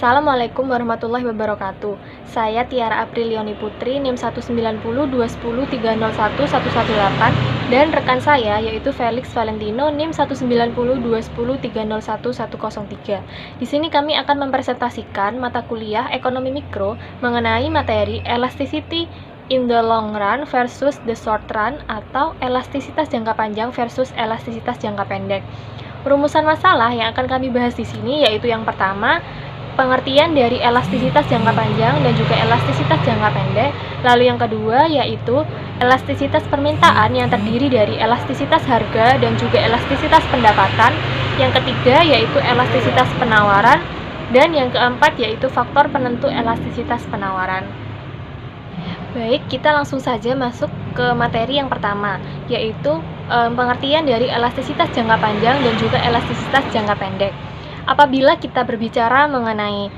Assalamualaikum warahmatullahi wabarakatuh. Saya Tiara Aprilioni Putri, NIM 1902010301118 dan rekan saya yaitu Felix Valentino, NIM 1902010301103. Di sini kami akan mempresentasikan mata kuliah Ekonomi Mikro mengenai materi Elasticity in the long run versus the short run atau elastisitas jangka panjang versus elastisitas jangka pendek. Rumusan masalah yang akan kami bahas di sini yaitu yang pertama, pengertian dari elastisitas jangka panjang dan juga elastisitas jangka pendek. Lalu yang kedua yaitu elastisitas permintaan yang terdiri dari elastisitas harga dan juga elastisitas pendapatan. Yang ketiga yaitu elastisitas penawaran dan yang keempat yaitu faktor penentu elastisitas penawaran. Baik, kita langsung saja masuk ke materi yang pertama, yaitu pengertian dari elastisitas jangka panjang dan juga elastisitas jangka pendek. Apabila kita berbicara mengenai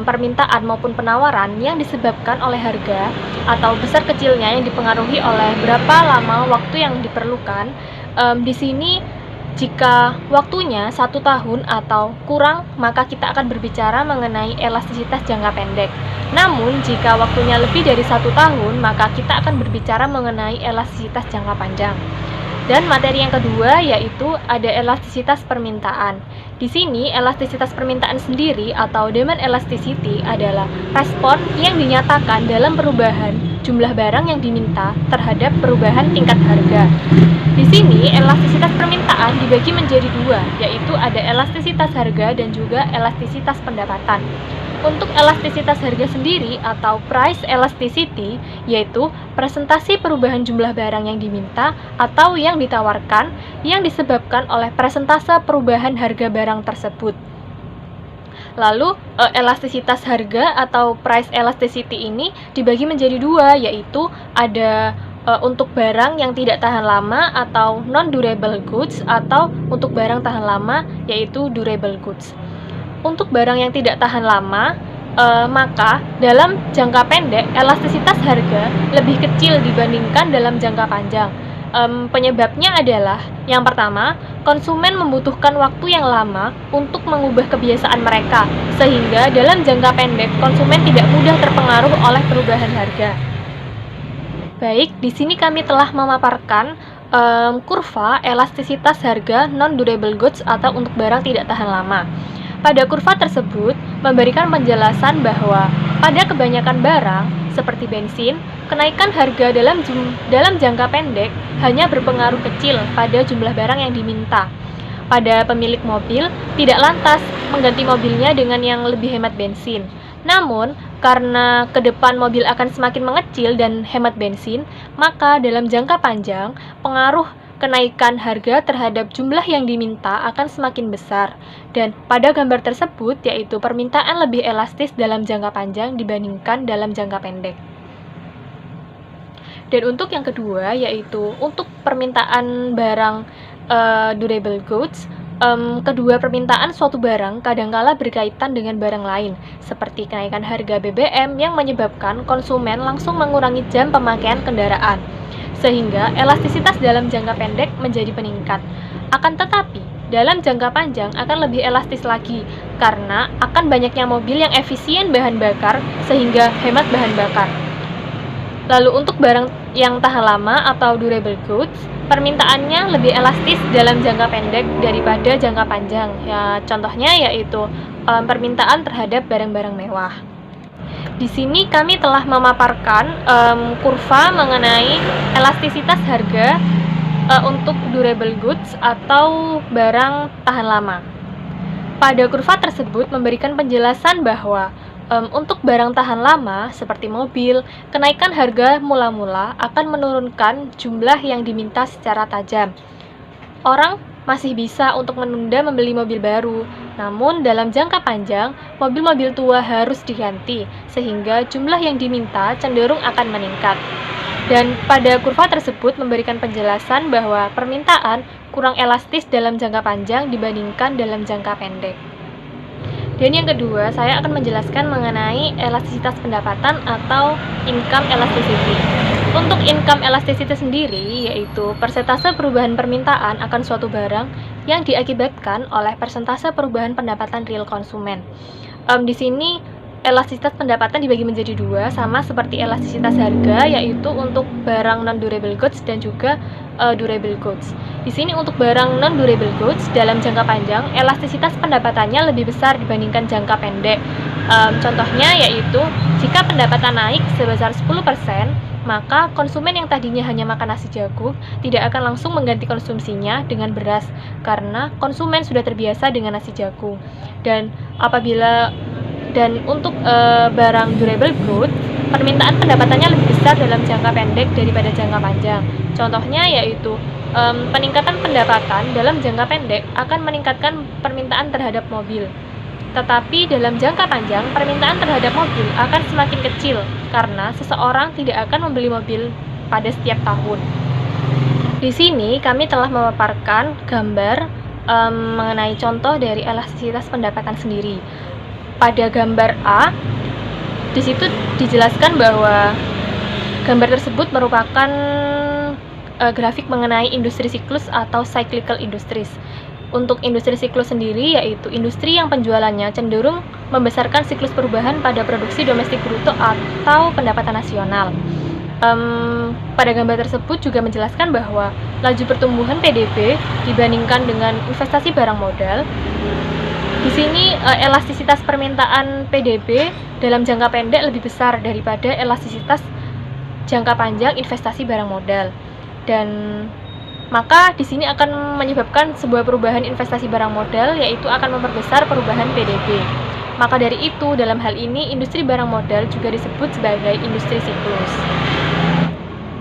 permintaan maupun penawaran yang disebabkan oleh harga atau besar kecilnya yang dipengaruhi oleh berapa lama waktu yang diperlukan, di sini jika waktunya 1 tahun atau kurang, maka kita akan berbicara mengenai elastisitas jangka pendek. Namun, jika waktunya lebih dari 1 tahun, maka kita akan berbicara mengenai elastisitas jangka panjang. Dan materi yang kedua yaitu ada elastisitas permintaan. Di sini elastisitas permintaan sendiri atau demand elasticity adalah respon yang dinyatakan dalam perubahan jumlah barang yang diminta terhadap perubahan tingkat harga. Di sini elastisitas permintaan dibagi menjadi dua, yaitu ada elastisitas harga dan juga elastisitas pendapatan. Untuk elastisitas harga sendiri atau price elasticity, yaitu presentasi perubahan jumlah barang yang diminta atau yang ditawarkan yang disebabkan oleh presentase perubahan harga barang tersebut. Lalu, elastisitas harga atau price elasticity ini dibagi menjadi dua, yaitu ada untuk barang yang tidak tahan lama atau non-durable goods atau untuk barang tahan lama yaitu durable goods. Untuk barang yang tidak tahan lama, maka dalam jangka pendek elastisitas harga lebih kecil dibandingkan dalam jangka panjang. Penyebabnya adalah yang pertama, konsumen membutuhkan waktu yang lama untuk mengubah kebiasaan mereka, sehingga dalam jangka pendek konsumen tidak mudah terpengaruh oleh perubahan harga. Baik, di sini kami telah memaparkan kurva elastisitas harga non-durable goods atau untuk barang tidak tahan lama. Pada kurva tersebut memberikan penjelasan bahwa pada kebanyakan barang seperti bensin, kenaikan harga dalam jangka pendek hanya berpengaruh kecil pada jumlah barang yang diminta. Pada pemilik mobil, tidak lantas mengganti mobilnya dengan yang lebih hemat bensin. Namun, karena ke depan mobil akan semakin mengecil dan hemat bensin, maka dalam jangka panjang, pengaruh kenaikan harga terhadap jumlah yang diminta akan semakin besar. Dan pada gambar tersebut, yaitu permintaan lebih elastis dalam jangka panjang dibandingkan dalam jangka pendek. Dan untuk yang kedua, yaitu untuk permintaan barang durable goods, kedua permintaan suatu barang kadangkala berkaitan dengan barang lain, seperti kenaikan harga BBM yang menyebabkan konsumen langsung mengurangi jam pemakaian kendaraan, sehingga elastisitas dalam jangka pendek menjadi peningkat. Akan tetapi, dalam jangka panjang akan lebih elastis lagi, karena akan banyaknya mobil yang efisien bahan bakar sehingga hemat bahan bakar. Lalu untuk barang yang tahan lama atau durable goods, permintaannya lebih elastis dalam jangka pendek daripada jangka panjang. Ya, contohnya yaitu permintaan terhadap barang-barang mewah. Di sini kami telah memaparkan kurva mengenai elastisitas harga untuk durable goods atau barang tahan lama. Pada kurva tersebut memberikan penjelasan bahwa untuk barang tahan lama seperti mobil, kenaikan harga mula-mula akan menurunkan jumlah yang diminta secara tajam. Orang masih bisa untuk menunda membeli mobil baru, namun dalam jangka panjang, mobil-mobil tua harus diganti, sehingga jumlah yang diminta cenderung akan meningkat. Dan pada kurva tersebut memberikan penjelasan bahwa permintaan kurang elastis dalam jangka panjang dibandingkan dalam jangka pendek. Dan yang kedua, saya akan menjelaskan mengenai elastisitas pendapatan atau income elasticity. Untuk income elasticity sendiri, yaitu persentase perubahan permintaan akan suatu barang yang diakibatkan oleh persentase perubahan pendapatan real konsumen. Di sini elastisitas pendapatan dibagi menjadi dua, sama seperti elastisitas harga, yaitu untuk barang non-durable goods dan juga durable goods. Di sini untuk barang non-durable goods dalam jangka panjang, elastisitas pendapatannya lebih besar dibandingkan jangka pendek. Contohnya yaitu, jika pendapatan naik sebesar 10%, maka konsumen yang tadinya hanya makan nasi jagung tidak akan langsung mengganti konsumsinya dengan beras, karena konsumen sudah terbiasa dengan nasi jagung. Dan untuk barang durable good, permintaan pendapatannya lebih besar dalam jangka pendek daripada jangka panjang. Contohnya yaitu, peningkatan pendapatan dalam jangka pendek akan meningkatkan permintaan terhadap mobil. Tetapi dalam jangka panjang, permintaan terhadap mobil akan semakin kecil karena seseorang tidak akan membeli mobil pada setiap tahun. Di sini kami telah memaparkan gambar mengenai contoh dari elastisitas pendapatan sendiri. Pada gambar A, di situ dijelaskan bahwa gambar tersebut merupakan grafik mengenai industri siklus atau cyclical industries. Untuk industri siklus sendiri, yaitu industri yang penjualannya cenderung membesarkan siklus perubahan pada produksi domestik bruto atau pendapatan nasional. Pada gambar tersebut juga menjelaskan bahwa laju pertumbuhan PDB dibandingkan dengan investasi barang modal. Di sini elastisitas permintaan PDB dalam jangka pendek lebih besar daripada elastisitas jangka panjang investasi barang modal. Dan maka di sini akan menyebabkan sebuah perubahan investasi barang modal, yaitu akan memperbesar perubahan PDB. Maka dari itu, dalam hal ini industri barang modal juga disebut sebagai industri siklus.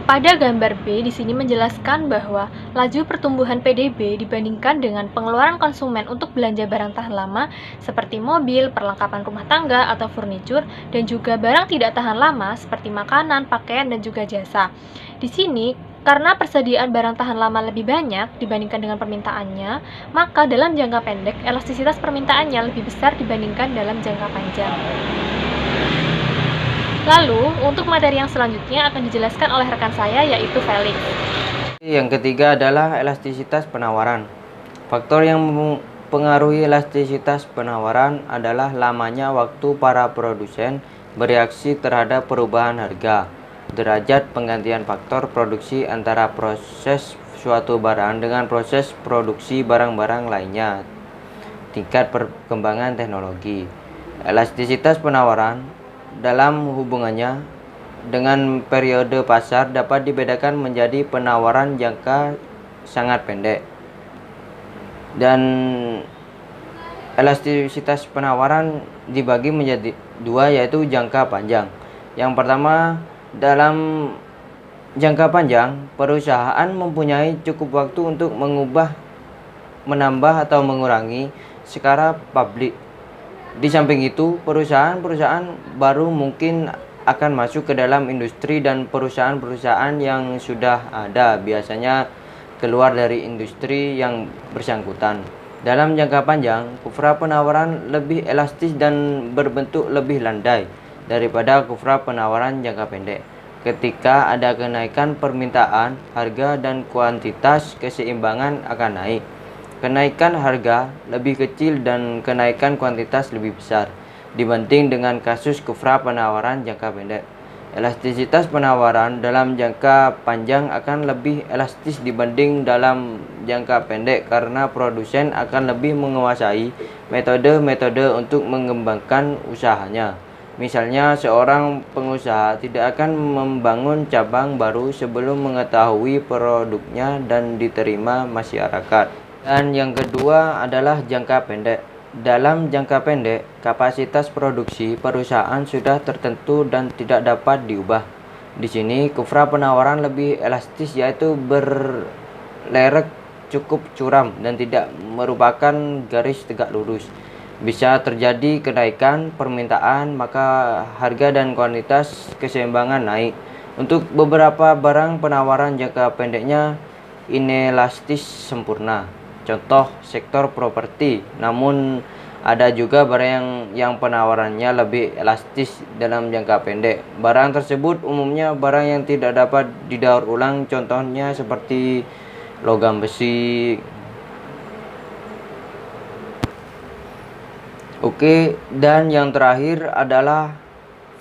Pada gambar B, di sini menjelaskan bahwa laju pertumbuhan PDB dibandingkan dengan pengeluaran konsumen untuk belanja barang tahan lama seperti mobil, perlengkapan rumah tangga atau furnitur, dan juga barang tidak tahan lama seperti makanan, pakaian, dan juga jasa. Di sini, karena persediaan barang tahan lama lebih banyak dibandingkan dengan permintaannya, maka dalam jangka pendek elastisitas permintaannya lebih besar dibandingkan dalam jangka panjang. Lalu, untuk materi yang selanjutnya akan dijelaskan oleh rekan saya, yaitu Felix. Yang ketiga adalah elastisitas penawaran. Faktor yang mempengaruhi elastisitas penawaran adalah lamanya waktu para produsen bereaksi terhadap perubahan harga, derajat penggantian faktor produksi antara proses suatu barang dengan proses produksi barang-barang lainnya, tingkat perkembangan teknologi. Elastisitas penawaran dalam hubungannya dengan periode pasar dapat dibedakan menjadi penawaran jangka sangat pendek dan elastisitas penawaran dibagi menjadi dua, yaitu jangka panjang. Yang pertama, dalam jangka panjang, perusahaan mempunyai cukup waktu untuk mengubah, menambah atau mengurangi skala pabrik. Di samping itu, perusahaan-perusahaan baru mungkin akan masuk ke dalam industri, dan perusahaan-perusahaan yang sudah ada biasanya keluar dari industri yang bersangkutan. Dalam jangka panjang, kufra penawaran lebih elastis dan berbentuk lebih landai daripada kufra penawaran jangka pendek. Ketika ada kenaikan permintaan, harga dan kuantitas keseimbangan akan naik. Kenaikan harga lebih kecil dan kenaikan kuantitas lebih besar dibanding dengan kasus kufra penawaran jangka pendek. Elastisitas penawaran dalam jangka panjang akan lebih elastis dibanding dalam jangka pendek karena produsen akan lebih menguasai metode-metode untuk mengembangkan usahanya. Misalnya, seorang pengusaha tidak akan membangun cabang baru sebelum mengetahui produknya dan diterima masyarakat. Dan yang kedua adalah jangka pendek. Dalam jangka pendek, kapasitas produksi perusahaan sudah tertentu dan tidak dapat diubah. Di sini, kufra penawaran lebih elastis, yaitu berlerek cukup curam dan tidak merupakan garis tegak lurus. Bisa terjadi kenaikan permintaan, maka harga dan kuantitas keseimbangan naik. Untuk beberapa barang, penawaran jangka pendeknya inelastis sempurna. Contoh sektor properti. Namun ada juga barang yang penawarannya lebih elastis dalam jangka pendek. Barang tersebut umumnya barang yang tidak dapat didaur ulang, contohnya seperti logam besi. Oke, dan yang terakhir adalah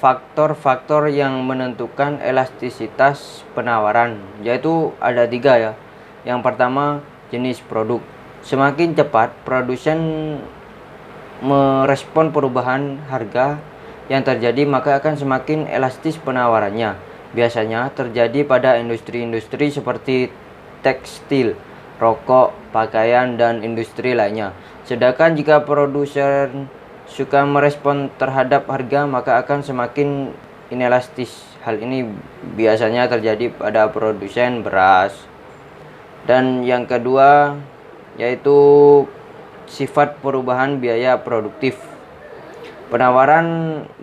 faktor-faktor yang menentukan elastisitas penawaran, yaitu ada 3 ya. Yang pertama, jenis produk. Semakin cepat produsen merespon perubahan harga yang terjadi, maka akan semakin elastis penawarannya. Biasanya terjadi pada industri-industri seperti tekstil, rokok, pakaian, dan industri lainnya. Sedangkan jika produsen suka merespon terhadap harga, maka akan semakin inelastis. Hal ini biasanya terjadi pada produsen beras. Dan yang kedua yaitu sifat perubahan biaya produktif. Penawaran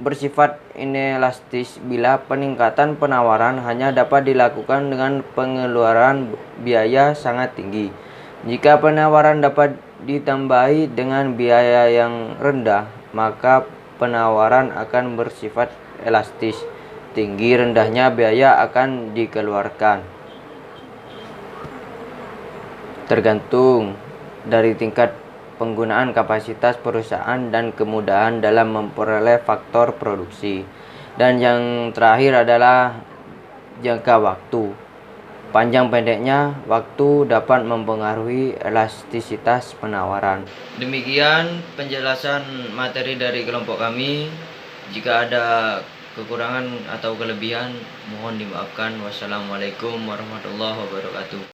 bersifat inelastis bila peningkatan penawaran hanya dapat dilakukan dengan pengeluaran biaya sangat tinggi. Jika penawaran dapat ditambahi dengan biaya yang rendah, maka penawaran akan bersifat elastis. Tinggi rendahnya biaya akan dikeluarkan tergantung dari tingkat penggunaan kapasitas perusahaan dan kemudahan dalam memperoleh faktor produksi. Dan yang terakhir adalah jangka waktu. Panjang pendeknya waktu dapat mempengaruhi elastisitas penawaran. Demikian penjelasan materi dari kelompok kami. Jika ada kekurangan atau kelebihan, mohon dimaafkan. Wassalamualaikum warahmatullahi wabarakatuh.